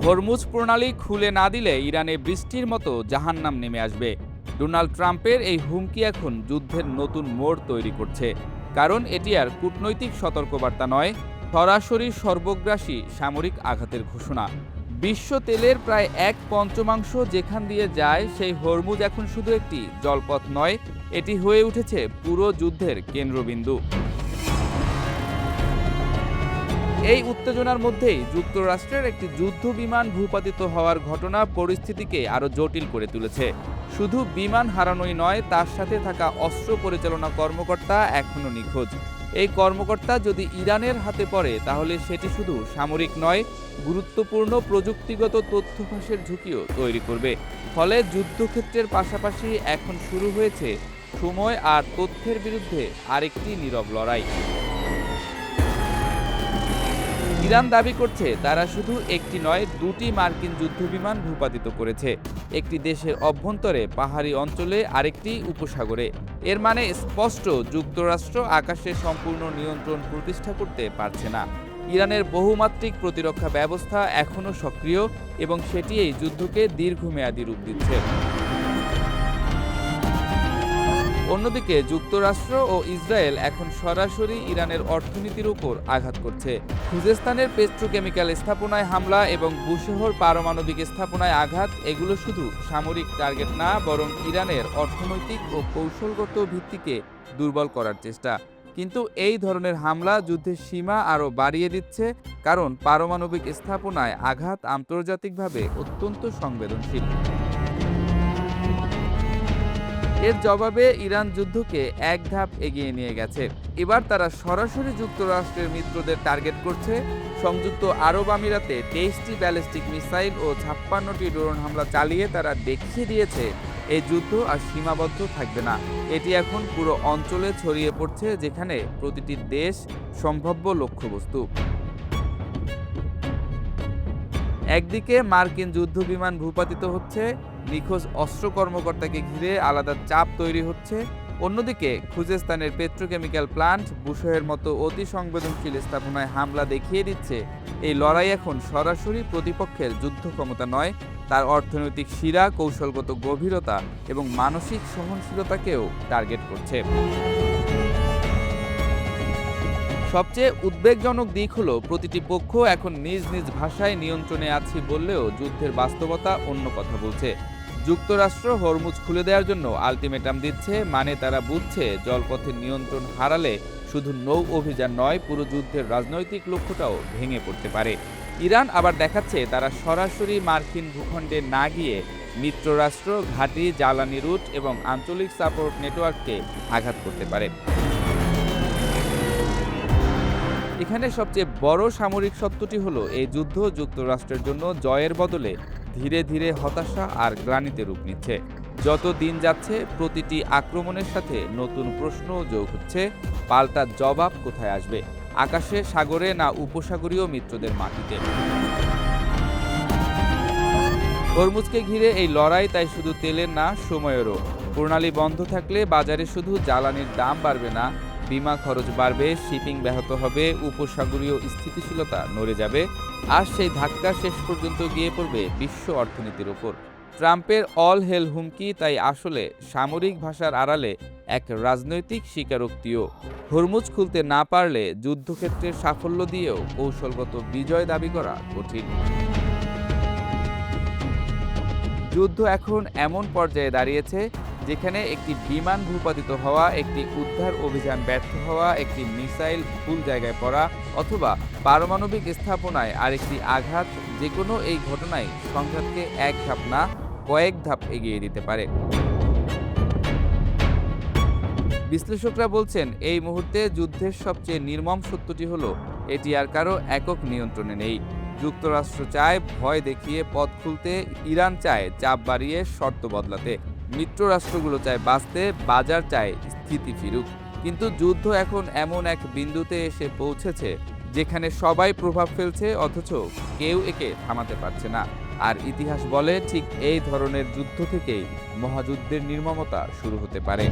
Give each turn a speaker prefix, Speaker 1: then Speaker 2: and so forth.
Speaker 1: Hormuz প্রণালী খুলে না দিলে ইরানে বৃষ্টির মতো জাহান্নাম নেমে আসবে। ডোনাল্ড ট্রাম্পের এই হুমকি এখন যুদ্ধের নতুন মোড় তৈরি করছে। কারণ এটি আর কূটনৈতিক সতর্কবার্তা নয়, সরাসরি সর্বগ্রাসী সামরিক আঘাতের ঘোষণা। বিশ্ব তেলের প্রায় 1/5 যেখান দিয়ে যায় সেই হরমুজ এখন শুধু একটি জলপথ নয়, এটি হয়ে উঠেছে পুরো যুদ্ধের কেন্দ্রবিন্দু। এই উত্তেজনার মধ্যেই যুক্তরাষ্ট্রের একটি যুদ্ধ বিমান ভূপাতিত হওয়ার ঘটনা পরিস্থিতিকে আরও জটিল করে তুলেছে। শুধু বিমান হারানোই নয়, তার সাথে থাকা অস্ত্র পরিচালনা কর্মকর্তা এখনও নিখোঁজ। এই কর্মকর্তা যদি ইরানের হাতে পড়ে তাহলে সেটি শুধু সামরিক নয়, গুরুত্বপূর্ণ প্রযুক্তিগত তথ্য ফাঁসের ঝুঁকিও তৈরি করবে। ফলে যুদ্ধক্ষেত্রের পাশাপাশি এখন শুরু হয়েছে সময় আর তথ্যের বিরুদ্ধে আরেকটি নীরব লড়াই। ইরান দাবি করছে তারা শুধু একটি নয়, দুটি মার্কিন যুদ্ধবিমান ভূপাতিত করেছে, একটি দেশের অভ্যন্তরে পাহাড়ি অঞ্চলে, আরেকটি উপসাগরে। এর মানে স্পষ্ট, যুক্তরাষ্ট্র আকাশে সম্পূর্ণ নিয়ন্ত্রণ প্রতিষ্ঠা করতে পারছে না। ইরানের বহুমাত্রিক প্রতিরক্ষা ব্যবস্থা এখনও সক্রিয় এবং সেটি এই যুদ্ধকে দীর্ঘমেয়াদী রূপ দিচ্ছে। অন্যদিকে যুক্তরাষ্ট্র ও ইসরায়েল এখন সরাসরি ইরানের অর্থনীতির উপর আঘাত করছে। খুজেস্তানের পেট্রোকেমিক্যাল স্থাপনায় হামলা এবং বুশেহর পারমাণবিক স্থাপনায় আঘাত, এগুলো শুধু সামরিক টার্গেট না, বরং ইরানের অর্থনৈতিক ও কৌশলগত ভিত্তিকে দুর্বল করার চেষ্টা। কিন্তু এই ধরনের হামলা যুদ্ধের সীমা আরও বাড়িয়ে দিচ্ছে, কারণ পারমাণবিক স্থাপনায় আঘাত আন্তর্জাতিকভাবে অত্যন্ত সংবেদনশীল। এর জবাবে ইরান যুদ্ধকে এক ধাপ এগিয়ে নিয়ে গেছে। এবার তারা সরাসরি যুক্তরাষ্ট্রের মিত্রদের টার্গেট করছে। সংযুক্ত আরব আমিরাতে 23টি ব্যালিস্টিক মিসাইল ও 56টি ড্রোন হামলা চালিয়ে তারা দেখিয়ে দিয়েছে এই যুদ্ধ আর সীমাবদ্ধ থাকবে না। এটি এখন পুরো অঞ্চলে ছড়িয়ে পড়ছে, যেখানে প্রতিটি দেশ সম্ভাব্য লক্ষ্যবস্তু। একদিকে মার্কিন যুদ্ধবিমান ভূপাতিত হচ্ছে, নিখোঁজ অস্ত্র কর্মকর্তাকে ঘিরে আলাদা চাপ তৈরি হচ্ছে। অন্যদিকে খুজেস্তানের পেট্রোকেমিক্যাল প্লান্ট, বুশেহের মতো অতি সংবেদনশীল স্থাপনায় হামলা দেখিয়ে দিচ্ছে এই লড়াই এখন সরাসরি প্রতিপক্ষের যুদ্ধ ক্ষমতা নয়, তার অর্থনৈতিক শিরা, কৌশলগত গভীরতা এবং মানসিক সহনশীলতাকেও টার্গেট করছে। সবচেয়ে উদ্বেগজনক দিক হলো প্রতিটি পক্ষ এখন নিজ নিজ ভাষায় নিয়ন্ত্রণে আছে বললেও যুদ্ধের বাস্তবতা অন্য কথা বলছে। যুক্তরাষ্ট্র হরমুজ খুলে দেওয়ার জন্য আলটিমেটাম দিচ্ছে, মানে তারা বুঝছে জলপথের নিয়ন্ত্রণ হারালে শুধু নৌ অভিযান নয়, পুরো যুদ্ধের রাজনৈতিক লক্ষ্যটাও ভেঙে পড়তে পারে। ইরান আবার দেখাচ্ছে তারা সরাসরি মার্কিন ভূখণ্ডে না গিয়ে মিত্ররাষ্ট্র, ঘাঁটি, জ্বালানি রুট এবং আঞ্চলিক সাপোর্ট নেটওয়ার্ককে আঘাত করতে পারে। এখানে সবচেয়ে বড় সামরিক সত্যটি হলো এই যুদ্ধ যুক্তরাষ্ট্রের জন্য জয়ের বদলে ধীরে ধীরে হতাশা আর গ্লানিতে রূপ নিচ্ছে। যত দিন যাচ্ছে প্রতিটি আক্রমণের সাথে নতুন প্রশ্ন যোগ হচ্ছে, পাল্টা জবাব কোথায় আসবে, আকাশে, সাগরে না উপসাগরীয় মিত্রদের মাটিতে। হরমুজকে ঘিরে এই লড়াই তাই শুধু তেলের না, সময়েরও। প্রণালী বন্ধ থাকলে বাজারে শুধু জ্বালানির দাম বাড়বে না, বিমা খরচ বাড়বে, শিপিং ব্যাহত হবে, উপসাগরীয় স্থিতিশীলতা নড়ে যাবে, আর সেই ধাক্কা শেষ পর্যন্ত গিয়ে পড়বে বিশ্ব অর্থনীতির উপর। ট্রাম্পের অল হেল হুমকি তাই আসলে সামরিক ভাষার আড়ালে এক রাজনৈতিক স্বীকারোক্তিও। হরমুজ খুলতে না পারলে যুদ্ধক্ষেত্রের সাফল্য দিয়েও কৌশলগত বিজয় দাবি করা কঠিন। যুদ্ধ এখন এমন পর্যায়ে দাঁড়িয়েছে যেখানে একটি বিমান ভূপাতিত হওয়া, একটি উদ্ধার অভিযান ব্যর্থ হওয়া, একটি মিসাইল ভুল জায়গায় পড়া অথবা পারমাণবিক স্থাপনায় আরেকটি আঘাত, যে কোনো এই ঘটনায় সংঘাতকে এক ধাপ না, কয়েক ধাপ এগিয়ে দিতে পারে। বিশ্লেষকরা বলছেন এই মুহূর্তে যুদ্ধের সবচেয়ে নির্মম সত্যটি হলো এটি আর কারো একক নিয়ন্ত্রণে নেই। যুক্তরাষ্ট্র চায় ভয় দেখিয়ে পথ খুলতে, ইরান চায় চাপ বাড়িয়ে শর্ত বদলাতে, মিত্ররাষ্ট্রগুলো চায় বাঁচতে, বাজার চায় স্থিতি ফিরুক। কিন্তু যুদ্ধ এখন এমন এক বিন্দুতে এসে পৌঁছেছে যেখানে সবাই প্রভাব ফেলছে, অথচ কেউ একে থামাতে পারছে না। আর ইতিহাস বলে ঠিক এই ধরনের যুদ্ধ থেকেই মহাযুদ্ধের নির্মমতা শুরু হতে পারে।